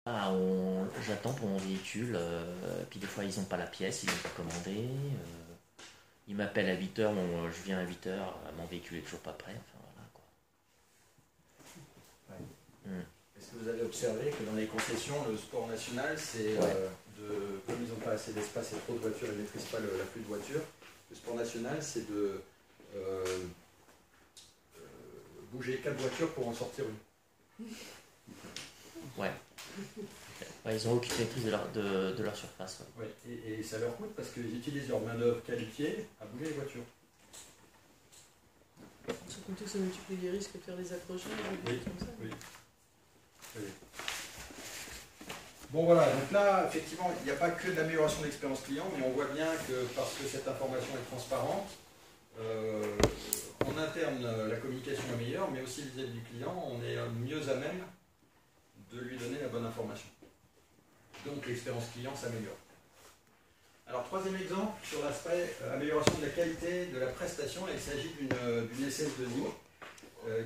J'attends pour mon véhicule, puis des fois ils n'ont pas la pièce, ils n'ont pas commandé. Ils m'appellent à 8h, bon, je viens à 8h, mon véhicule est toujours pas prêt. Enfin voilà quoi. Ouais. Mm. Est-ce que vous avez observé que dans les concessions, le sport national, c'est Ouais. comme ils n'ont pas assez d'espace et trop de voitures, ils ne maîtrisent pas l'afflux de voitures, le sport national, c'est de bouger 4 voitures pour en sortir une. Ouais. Ouais, ils ont aucune maîtrise de leur surface. Ouais. Ouais. Et ça leur coûte parce qu'ils utilisent leur main-d'œuvre qualifiée à bouger les voitures. Sans compter que ça multiplie les risques de faire des accrochages ou des Oui, trucs comme ça. oui. Oui. Bon voilà, donc là, effectivement, il n'y a pas que de l'amélioration de l'expérience client, mais on voit bien que parce que cette information est transparente, en interne, la communication est meilleure, mais aussi vis-à-vis du client, on est mieux à même de lui donner la bonne information. Donc l'expérience client s'améliore. Alors troisième exemple, sur l'aspect amélioration de la qualité de la prestation, il s'agit d'une SS2I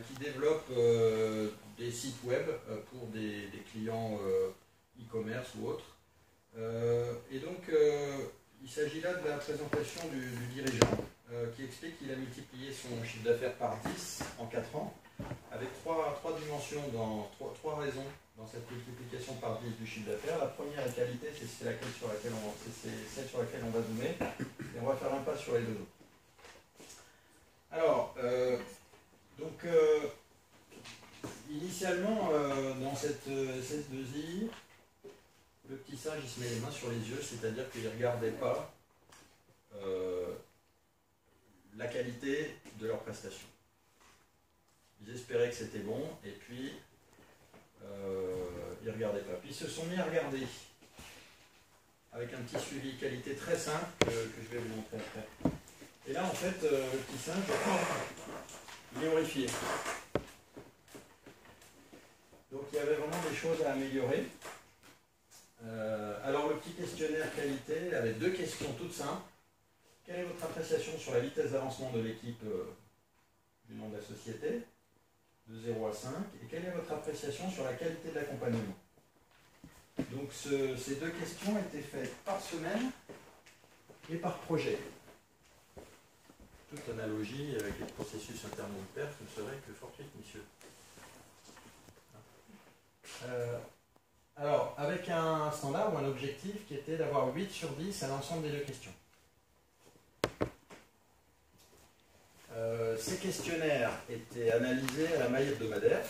qui développe des sites web pour des clients e-commerce ou autres. Et donc il s'agit là de la présentation du dirigeant qui explique qu'il a multiplié son chiffre d'affaires par 10 en 4 ans, avec trois dimensions, trois raisons dans cette multiplication par 10 du chiffre d'affaires. La première, la qualité, c'est celle sur laquelle on va zoomer, et on va faire un pas sur les deux autres. Alors, initialement, dans cette SS2I, le petit singe, il se met les mains sur les yeux, c'est-à-dire qu'il ne regardait pas la qualité de leur prestation. Ils espéraient que c'était bon, et puis ils ne regardaient pas. Puis ils se sont mis à regarder, avec un petit suivi qualité très simple que je vais vous montrer après. Et là, en fait, le petit singe, il est horrifié. Donc il y avait vraiment des choses à améliorer. Alors le petit questionnaire qualité avait deux questions toutes simples. Quelle est votre appréciation sur la vitesse d'avancement de l'équipe du nom de la société, de 0 à 5, et quelle est votre appréciation sur la qualité de l'accompagnement? Donc ces deux questions étaient faites par semaine et par projet. Toute analogie avec les processus internes de perf ne serait que fortuite, monsieur. Alors, avec un standard ou un objectif qui était d'avoir 8 sur 10 à l'ensemble des deux questions. Ces questionnaires étaient analysés à la maille hebdomadaire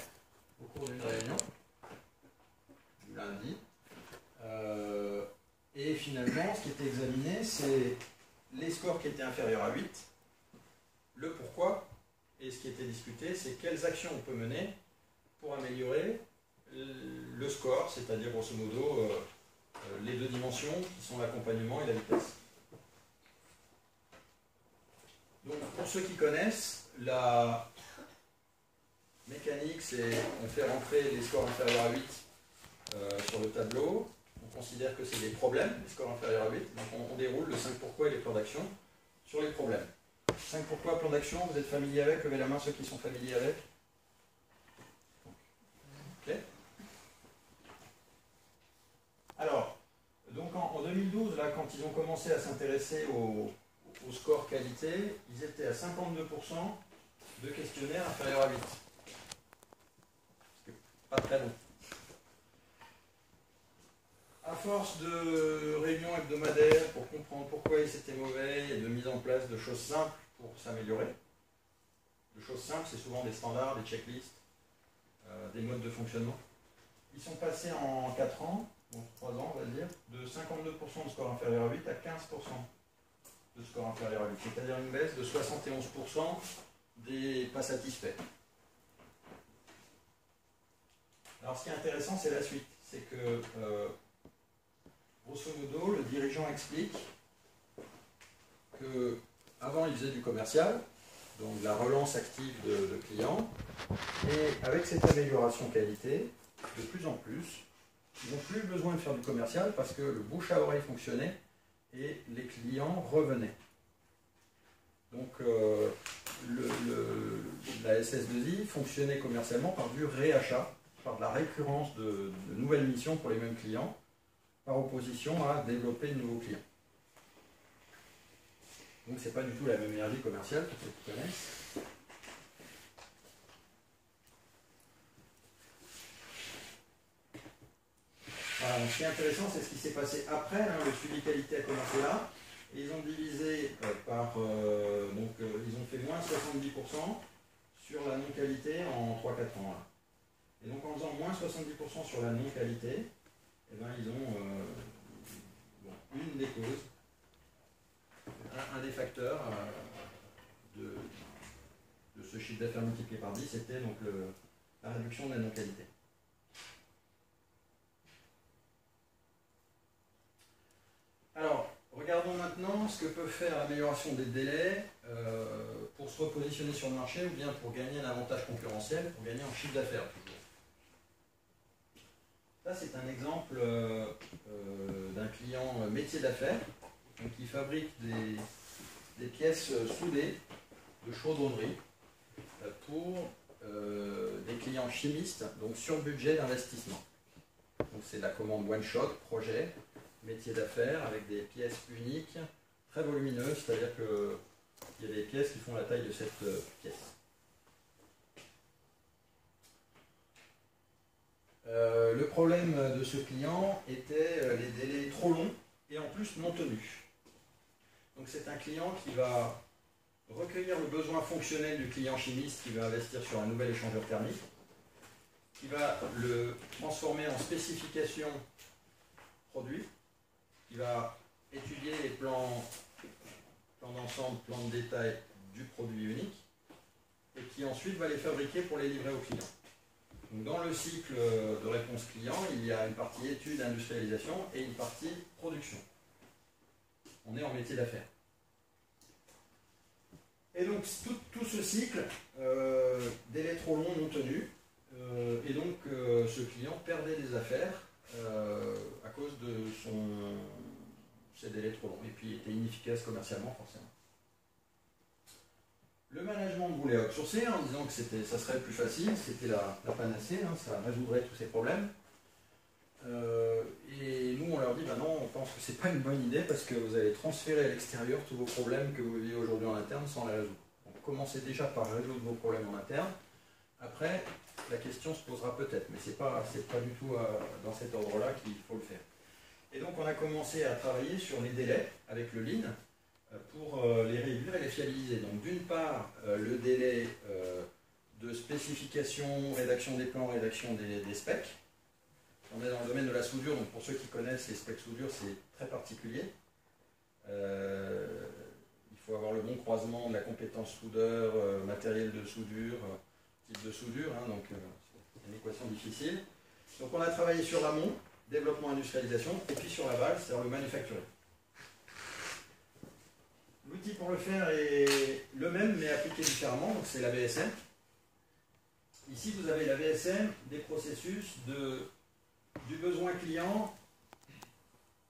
au cours d'une réunion du lundi. Et finalement, ce qui était examiné, c'est les scores qui étaient inférieurs à 8, le pourquoi, et ce qui était discuté, c'est quelles actions on peut mener pour améliorer le score, c'est-à-dire grosso modo les deux dimensions qui sont l'accompagnement et la vitesse. Donc pour ceux qui connaissent, la mécanique, c'est on fait rentrer les scores inférieurs à 8 sur le tableau, on considère que c'est des problèmes, les scores inférieurs à 8, donc on déroule le 5 pourquoi et les plans d'action sur les problèmes. 5 pourquoi, plan d'action, vous êtes familier avec? Levez la main ceux qui sont familiers avec. Ok. Alors, donc en 2012, là, quand ils ont commencé à s'intéresser au score qualité, ils étaient à 52% de questionnaires inférieurs à 8. C'est pas très bon. À force de réunions hebdomadaires pour comprendre pourquoi ils étaient mauvais et de mise en place de choses simples pour s'améliorer. De choses simples, c'est souvent des standards, des checklists, des modes de fonctionnement. Ils sont passés en 4 ans, donc 3 ans on va dire, de 52% de score inférieur à 8 à 15% de score inférieur à 8, c'est-à-dire une baisse de 71% des pas satisfaits. Alors ce qui est intéressant, c'est la suite. C'est que, grosso modo, le dirigeant explique que avant il faisait du commercial, donc de la relance active de clients, et avec cette amélioration qualité, de plus en plus, ils n'ont plus besoin de faire du commercial parce que le bouche à oreille fonctionnait et les clients revenaient. Donc la SS2I fonctionnait commercialement par du réachat par de la récurrence de nouvelles missions pour les mêmes clients, par opposition à développer de nouveaux clients. Donc c'est pas du tout la même énergie commerciale, pour ceux qui connaissent. Voilà, donc ce qui est intéressant, c'est ce qui s'est passé après. Hein, le suivi qualité a commencé là. Et ils ont divisé ils ont fait moins 70% sur la non-qualité en 3-4 ans. Là. Et donc en faisant moins 70% sur la non-qualité, eh ben, ils ont une des causes, un des facteurs de ce chiffre d'affaires multiplié par 10, c'était donc la réduction de la non-qualité. Alors, regardons maintenant ce que peut faire l'amélioration des délais pour se repositionner sur le marché ou bien pour gagner un avantage concurrentiel, pour gagner en chiffre d'affaires toujours. Ça, c'est un exemple d'un client métier d'affaires qui fabrique des pièces soudées de chaudronnerie pour des clients chimistes, donc sur budget d'investissement. Donc c'est de la commande one-shot, projet, métier d'affaires, avec des pièces uniques, très volumineuses, c'est-à-dire qu'il y a des pièces qui font la taille de cette pièce. Le problème de ce client était les délais trop longs et en plus non tenus. Donc c'est un client qui va recueillir le besoin fonctionnel du client chimiste qui va investir sur un nouvel échangeur thermique, qui va le transformer en spécification produit, qui va étudier les plans d'ensemble, plans de détail du produit unique, et qui ensuite va les fabriquer pour les livrer au client. Donc dans le cycle de réponse client, il y a une partie étude, industrialisation et une partie production. On est en métier d'affaires. Et donc tout ce cycle, délai trop long non tenu, et donc ce client perdait des affaires à cause de ces délais trop longs, et puis était inefficace commercialement forcément. Le management voulait outsourcer en disant que ça serait plus facile, c'était la panacée, hein, ça résoudrait tous ces problèmes. Et nous on leur dit bah non, on pense que c'est pas une bonne idée parce que vous allez transférer à l'extérieur tous vos problèmes que vous vivez aujourd'hui en interne sans les résoudre. Donc commencez déjà par résoudre vos problèmes en interne. Après, la question se posera peut-être, mais c'est pas du tout dans cet ordre-là qu'il faut le faire. Et donc on a commencé à travailler sur les délais avec le Lean pour les réduire et les fiabiliser. Donc d'une part, le délai de spécification, rédaction des plans, rédaction des specs. On est dans le domaine de la soudure, donc pour ceux qui connaissent les specs soudure, c'est très particulier. Il faut avoir le bon croisement de la compétence soudeur, matériel de soudure, type de soudure, hein, donc c'est une équation difficile. Donc on a travaillé sur l'amont, développement industrialisation, et puis sur l'aval, c'est-à-dire le manufacturing. L'outil pour le faire est le même, mais appliqué différemment, donc c'est la VSM. Ici, vous avez la VSM des processus du besoin client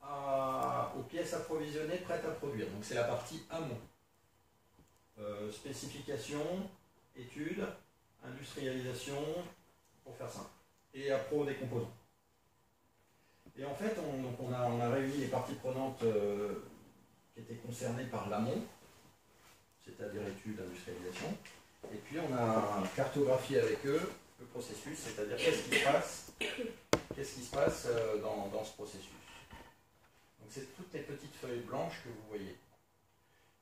aux pièces approvisionnées prêtes à produire. Donc c'est la partie amont. Spécification, étude, industrialisation, pour faire simple, et appro des composants. Et en fait, on a réuni les parties prenantes qui étaient concernées par l'amont, c'est-à-dire étude, industrialisation, et puis on a cartographié avec eux le processus, c'est-à-dire qu'est-ce qui se passe dans ce processus. Donc c'est toutes les petites feuilles blanches que vous voyez.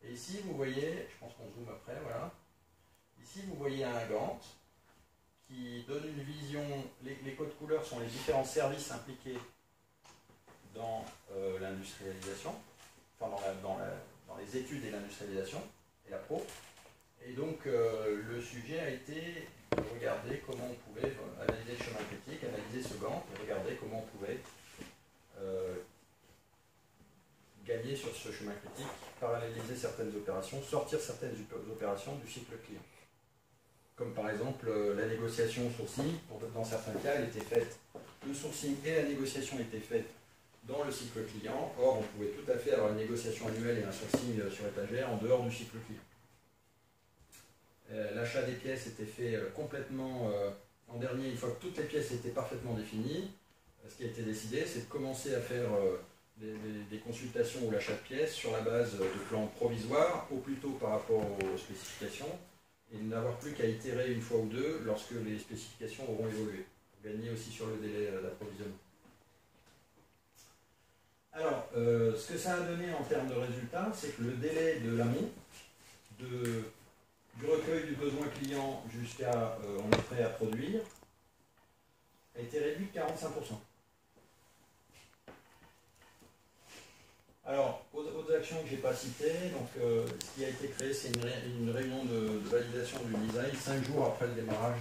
Et ici, vous voyez, je pense qu'on zoome après, voilà. Ici, vous voyez un Gantt qui donne une vision, les codes couleurs sont les différents services impliqués dans l'industrialisation, enfin dans les études et l'industrialisation, et la pro. Et donc le sujet a été de regarder comment on pouvait analyser le chemin critique, analyser ce Gantt, et regarder comment on pouvait gagner sur ce chemin critique, paralléliser certaines opérations, sortir certaines opérations du cycle client. Comme par exemple la négociation sourcing, dans certains cas, elle était faite, le sourcing et la négociation étaient faites dans le cycle client. Or, on pouvait tout à fait avoir une négociation annuelle et un sourcing sur étagère en dehors du cycle client. L'achat des pièces était fait complètement En dernier, une fois que toutes les pièces étaient parfaitement définies, ce qui a été décidé, c'est de commencer à faire des consultations ou l'achat de pièces sur la base de plans provisoires, au plus tôt par rapport aux spécifications, et n'avoir plus qu'à itérer une fois ou deux lorsque les spécifications auront évolué, pour gagner aussi sur le délai d'approvisionnement. Alors, ce que ça a donné en termes de résultats, c'est que le délai de l'amont, du recueil du besoin client jusqu'à on est prêt à produire, a été réduit de 45%. Alors, autres actions que je n'ai pas citées, donc, ce qui a été créé, c'est une réunion de validation du design 5 jours après le démarrage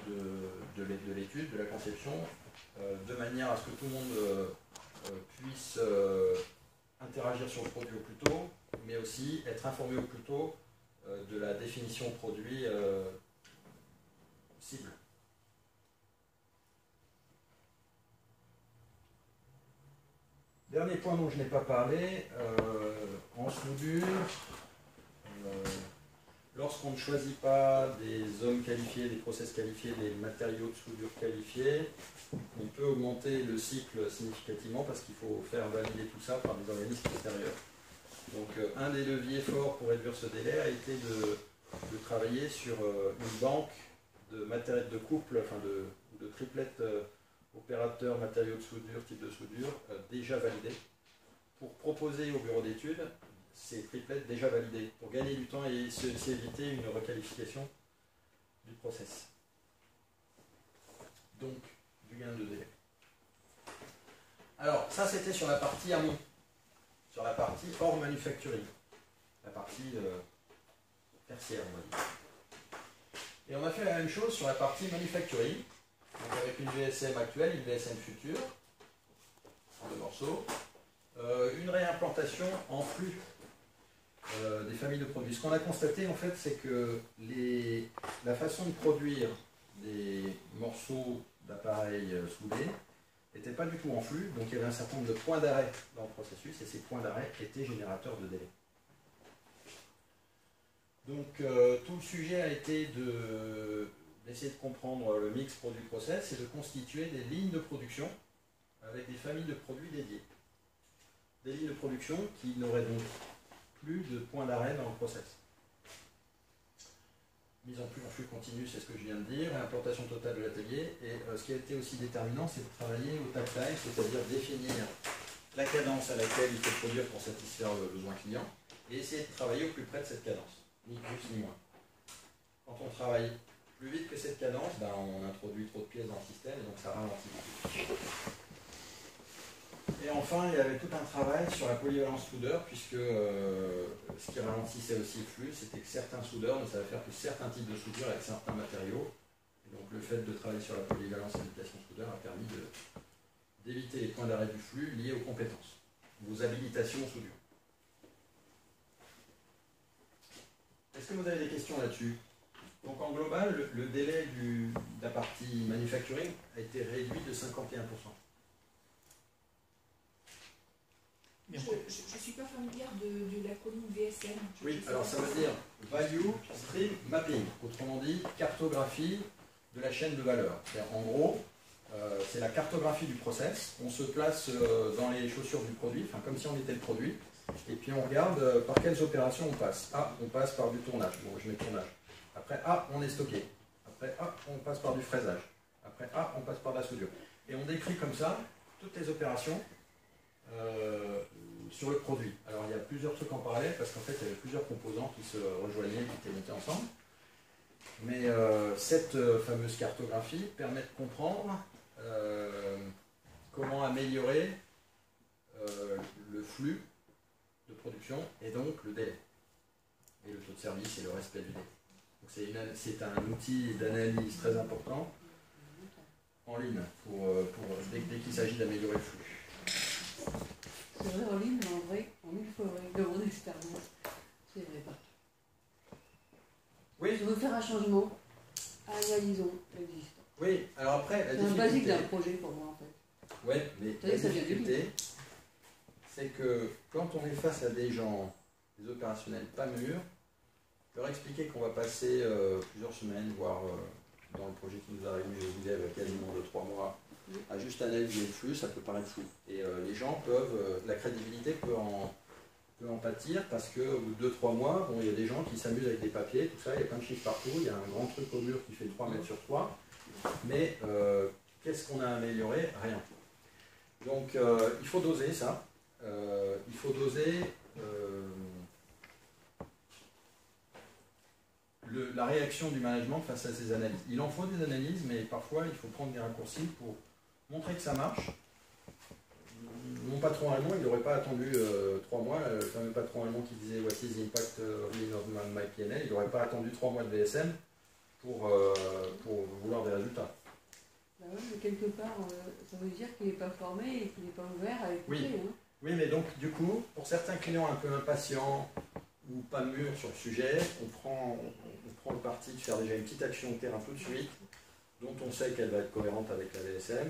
de l'étude, de la conception, de manière à ce que tout le monde puisse interagir sur le produit au plus tôt, mais aussi être informé au plus tôt de la définition produit cible. Dernier point dont je n'ai pas parlé, en soudure, lorsqu'on ne choisit pas des hommes qualifiés, des process qualifiés, des matériaux de soudure qualifiés, on peut augmenter le cycle significativement parce qu'il faut faire valider tout ça par des organismes extérieurs. Donc un des leviers forts pour réduire ce délai a été de travailler sur une banque de matériel de couple, enfin de triplettes opérateurs, matériaux de soudure, type de soudure, déjà validés, pour proposer au bureau d'études ces triplettes déjà validées, pour gagner du temps et s'éviter une requalification du process. Donc, du gain de délai. Alors, ça c'était sur la partie amont, sur la partie hors manufacturing, la partie tertiaire, on va dire. Et on a fait la même chose sur la partie manufacturing, donc avec une VSM actuelle, une VSM future, en 2 morceaux, une réimplantation en flux des familles de produits. Ce qu'on a constaté en fait, c'est que la façon de produire des morceaux d'appareils soudés n'était pas du tout en flux, donc il y avait un certain nombre de points d'arrêt dans le processus, et ces points d'arrêt étaient générateurs de délai. Donc tout le sujet a été d'essayer de comprendre le mix produit-process et de constituer des lignes de production avec des familles de produits dédiés. Des lignes de production qui n'auraient donc plus de points d'arrêt dans le process. Mise en flux continu, c'est ce que je viens de dire, implantation totale de l'atelier, et ce qui a été aussi déterminant, c'est de travailler au takt time, c'est-à-dire définir la cadence à laquelle il faut produire pour satisfaire le besoin client, et essayer de travailler au plus près de cette cadence, ni plus ni moins. Quand on travaille plus vite que cette cadence, ben, on introduit trop de pièces dans le système, et donc ça ralentit. Et enfin, il y avait tout un travail sur la polyvalence soudeur, puisque ce qui ralentissait aussi le flux, c'était que certains soudeurs ne savaient faire que certains types de soudure avec certains matériaux. Et donc le fait de travailler sur la polyvalence habitation soudeur a permis d'éviter les points d'arrêt du flux liés aux compétences, aux habilitations soudure. Est-ce que vous avez des questions là-dessus? Donc en global, le délai de la partie manufacturing a été réduit de 51%. Je ne suis pas familière de l'acronyme VSM. Oui, alors ça veut dire Value Stream Mapping, autrement dit cartographie de la chaîne de valeur. En gros, c'est la cartographie du process. On se place dans les chaussures du produit, enfin comme si on était le produit, et puis on regarde par quelles opérations on passe. Ah, on passe par du tournage. Bon, je mets tournage. Après, ah, on est stocké. Après, ah, on passe par du fraisage. Après, ah, on passe par de la soudure. Et on décrit comme ça toutes les opérations sur le produit. Alors il y a plusieurs trucs en parallèle parce qu'en fait il y avait plusieurs composants qui se rejoignaient, qui étaient montés ensemble. Mais cette fameuse cartographie permet de comprendre comment améliorer le flux de production et donc le délai. Et le taux de service et le respect du délai. Donc c'est un outil d'analyse très important en ligne dès qu'il s'agit d'améliorer le flux. C'est vrai en ligne, mais en vrai, il faudrait demander l'expérience. C'est vrai pas. Oui. Si on veut faire un changement, analysons l'existant. Oui, alors après, la c'est difficulté... un basique d'un projet pour moi en fait. Oui, mais la difficulté, c'est que quand on est face à des gens, des opérationnels pas mûrs, leur expliquer qu'on va passer plusieurs semaines, voire dans le projet qui nous a réunis, je vous disais, avec quasiment de 3 mois, à juste analyser le flux, ça peut paraître fou. Et les gens peuvent, la crédibilité peut en pâtir parce qu'au bout de 2-3 mois, bon, il y a des gens qui s'amusent avec des papiers, tout ça, il y a plein de chiffres partout, il y a un grand truc au mur qui fait 3 mètres sur 3, mais qu'est-ce qu'on a amélioré? Rien. Donc il faut doser ça, il faut doser la réaction du management face à ces analyses. Il en faut des analyses, mais parfois il faut prendre des raccourcis pour montrer que ça marche. Mon patron allemand, il n'aurait pas attendu 3 mois, le fameux patron allemand qui disait What is the impact of my PNL, il n'aurait pas attendu 3 mois de VSM pour vouloir des résultats. Bah ouais, mais quelque part, ça veut dire qu'il n'est pas formé et qu'il n'est pas ouvert à écouter. Oui. Hein. Oui, mais donc du coup, pour certains clients un peu impatients ou pas mûrs sur le sujet, on prend le parti de faire déjà une petite action de terrain tout de suite, dont on sait qu'elle va être cohérente avec la VSM,